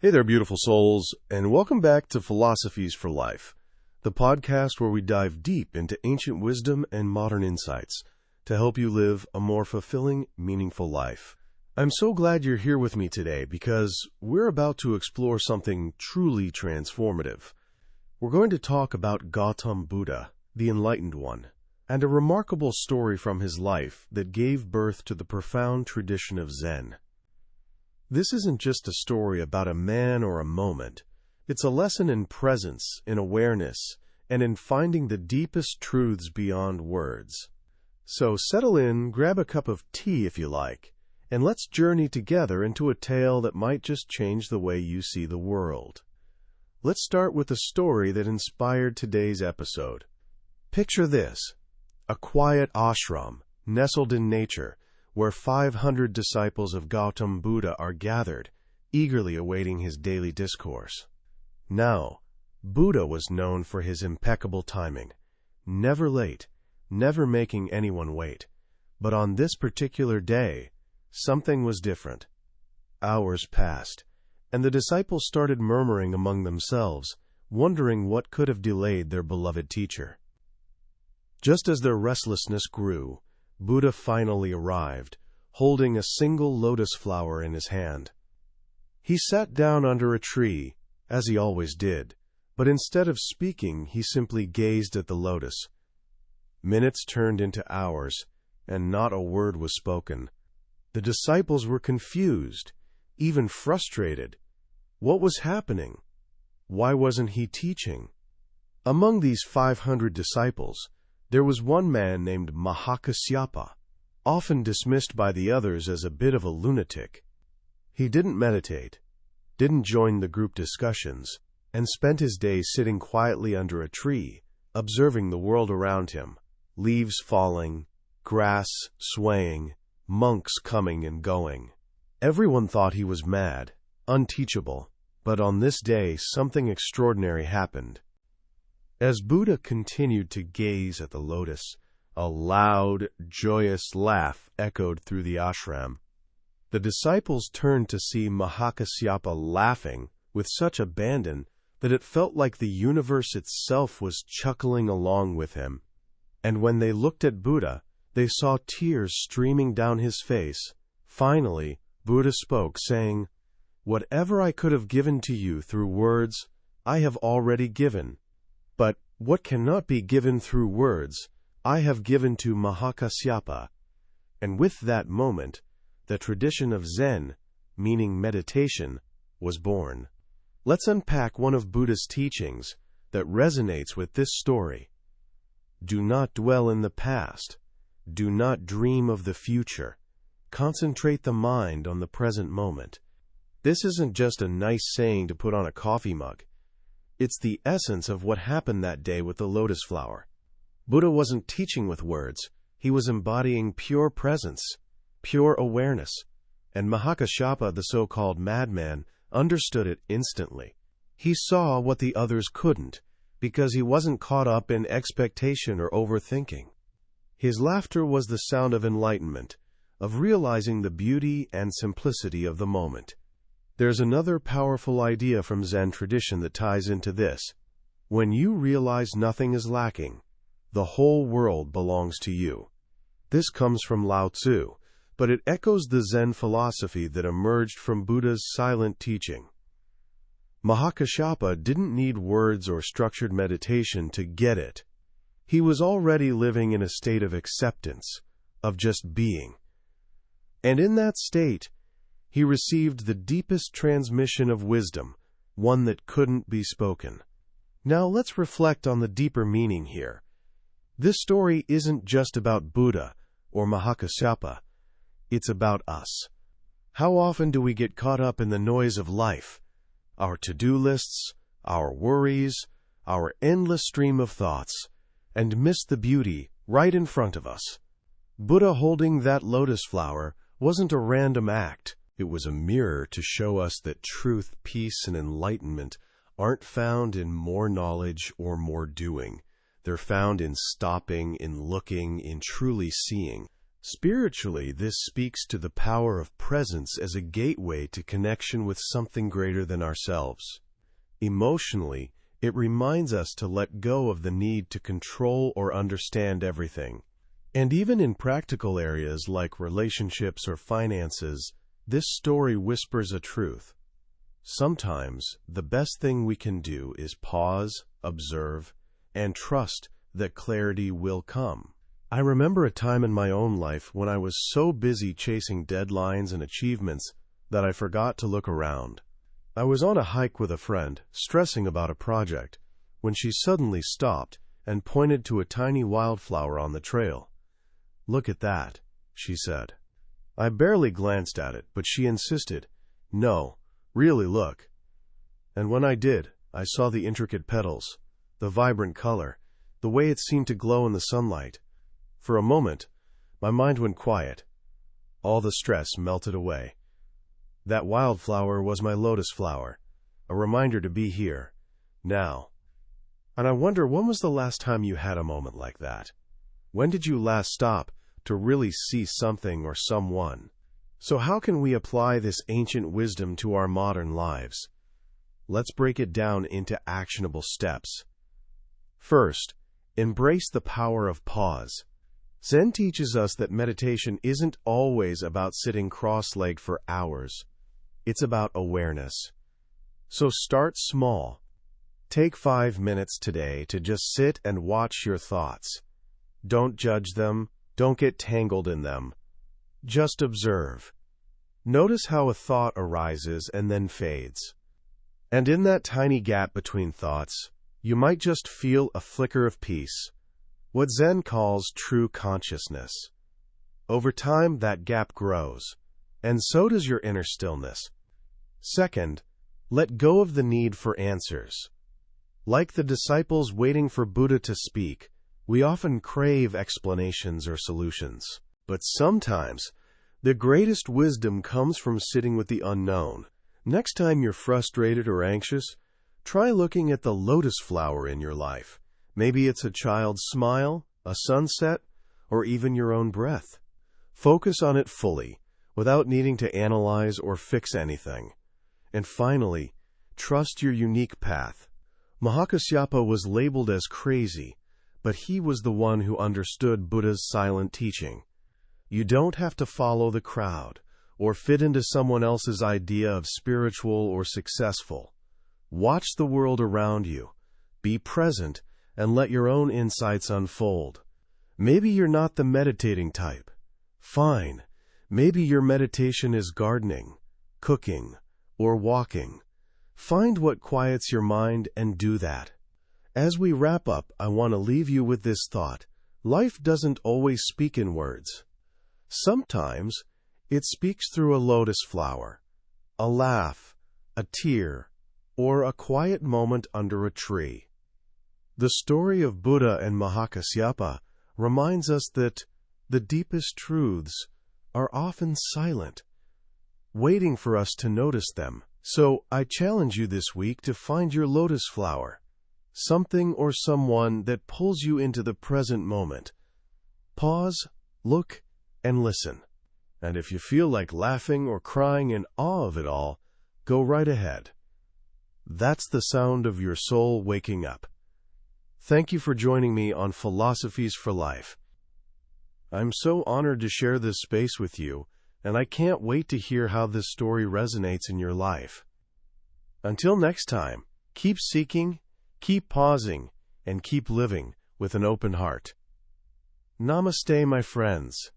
Hey there, beautiful souls, and welcome back to Philosophies for Life, the podcast where we dive deep into ancient wisdom and modern insights to help you live a more fulfilling, meaningful life. I'm so glad you're here with me today because we're about to explore something truly transformative. We're going to talk about Gautam Buddha, the enlightened one, and a remarkable story from his life that gave birth to the profound tradition of Zen. This isn't just a story about a man or a moment. It's a lesson in presence, in awareness, and in finding the deepest truths beyond words. So settle in, grab a cup of tea if you like, and let's journey together into a tale that might just change the way you see the world. Let's start with the story that inspired today's episode. Picture this: a quiet ashram, nestled in nature, where 500 disciples of Gautam Buddha are gathered, eagerly awaiting his daily discourse. Now, Buddha was known for his impeccable timing, never late, never making anyone wait. But on this particular day, something was different. Hours passed, and the disciples started murmuring among themselves, wondering what could have delayed their beloved teacher. Just as their restlessness grew, Buddha finally arrived, holding a single lotus flower in his hand. He sat down under a tree, as he always did, but instead of speaking, he simply gazed at the lotus. Minutes turned into hours, and not a word was spoken. The disciples were confused, even frustrated. What was happening? Why wasn't he teaching? Among these 500 disciples, there was one man named Mahakashyapa, often dismissed by the others as a bit of a lunatic. He didn't meditate, didn't join the group discussions, and spent his days sitting quietly under a tree, observing the world around him, leaves falling, grass swaying, monks coming and going. Everyone thought he was mad, unteachable, but on this day something extraordinary happened. As Buddha continued to gaze at the lotus, a loud, joyous laugh echoed through the ashram. The disciples turned to see Mahakashyapa laughing with such abandon that it felt like the universe itself was chuckling along with him. And when they looked at Buddha, they saw tears streaming down his face. Finally, Buddha spoke, saying, "Whatever I could have given to you through words, I have already given. But what cannot be given through words, I have given to Mahakashyapa." And with that moment, the tradition of Zen, meaning meditation, was born. Let's unpack one of Buddha's teachings that resonates with this story. Do not dwell in the past. Do not dream of the future. Concentrate the mind on the present moment. This isn't just a nice saying to put on a coffee mug. It's the essence of what happened that day with the lotus flower. Buddha wasn't teaching with words. He was embodying pure presence, pure awareness, and Mahakashyapa, the so-called madman, understood it instantly. He saw what the others couldn't, because he wasn't caught up in expectation or overthinking. His laughter was the sound of enlightenment, of realizing the beauty and simplicity of the moment. There's another powerful idea from Zen tradition that ties into this. When you realize nothing is lacking, the whole world belongs to you. This comes from Lao Tzu, but it echoes the Zen philosophy that emerged from Buddha's silent teaching. Mahakashyapa didn't need words or structured meditation to get it. He was already living in a state of acceptance, of just being. And in that state, he received the deepest transmission of wisdom, one that couldn't be spoken. Now let's reflect on the deeper meaning here. This story isn't just about Buddha or Mahakashyapa. It's about us. How often do we get caught up in the noise of life? Our to-do lists, our worries, our endless stream of thoughts, and miss the beauty right in front of us. Buddha holding that lotus flower wasn't a random act. It was a mirror to show us that truth, peace, and enlightenment aren't found in more knowledge or more doing. They're found in stopping, in looking, in truly seeing. Spiritually, this speaks to the power of presence as a gateway to connection with something greater than ourselves. Emotionally, it reminds us to let go of the need to control or understand everything. And even in practical areas like relationships or finances, this story whispers a truth. Sometimes, the best thing we can do is pause, observe, and trust that clarity will come. I remember a time in my own life when I was so busy chasing deadlines and achievements that I forgot to look around. I was on a hike with a friend, stressing about a project, when she suddenly stopped and pointed to a tiny wildflower on the trail. "Look at that," she said. I barely glanced at it, but she insisted, "No, really look." And when I did, I saw the intricate petals, the vibrant color, the way it seemed to glow in the sunlight. For a moment, my mind went quiet. All the stress melted away. That wildflower was my lotus flower, a reminder to be here, now. And I wonder, when was the last time you had a moment like that? When did you last stop to really see something or someone? So how can we apply this ancient wisdom to our modern lives? Let's break it down into actionable steps. First, embrace the power of pause. Zen teaches us that meditation isn't always about sitting cross-legged for hours. It's about awareness. So start small. Take 5 minutes today to just sit and watch your thoughts. Don't judge them. Don't get tangled in them. Just observe. Notice how a thought arises and then fades. And in that tiny gap between thoughts, you might just feel a flicker of peace, what Zen calls true consciousness. Over time, that gap grows, and so does your inner stillness. Second, let go of the need for answers. Like the disciples waiting for Buddha to speak, we often crave explanations or solutions. But sometimes, the greatest wisdom comes from sitting with the unknown. Next time you're frustrated or anxious, try looking at the lotus flower in your life. Maybe it's a child's smile, a sunset, or even your own breath. Focus on it fully, without needing to analyze or fix anything. And finally, trust your unique path. Mahakashyapa was labeled as crazy, but he was the one who understood Buddha's silent teaching. You don't have to follow the crowd or fit into someone else's idea of spiritual or successful. Watch the world around you, be present, and let your own insights unfold. Maybe you're not the meditating type. Fine. Maybe your meditation is gardening, cooking, or walking. Find what quiets your mind and do that. As we wrap up, I want to leave you with this thought. Life doesn't always speak in words. Sometimes it speaks through a lotus flower, a laugh, a tear, or a quiet moment under a tree. The story of Buddha and Mahakashyapa reminds us that the deepest truths are often silent, waiting for us to notice them. So I challenge you this week to find your lotus flower, something or someone that pulls you into the present moment. Pause, look, and listen. And if you feel like laughing or crying in awe of it all, go right ahead. That's the sound of your soul waking up. Thank you for joining me on Philosophies for Life. I'm so honored to share this space with you, and I can't wait to hear how this story resonates in your life. Until next time, keep seeking, keep pausing, and keep living with an open heart. Namaste, my friends.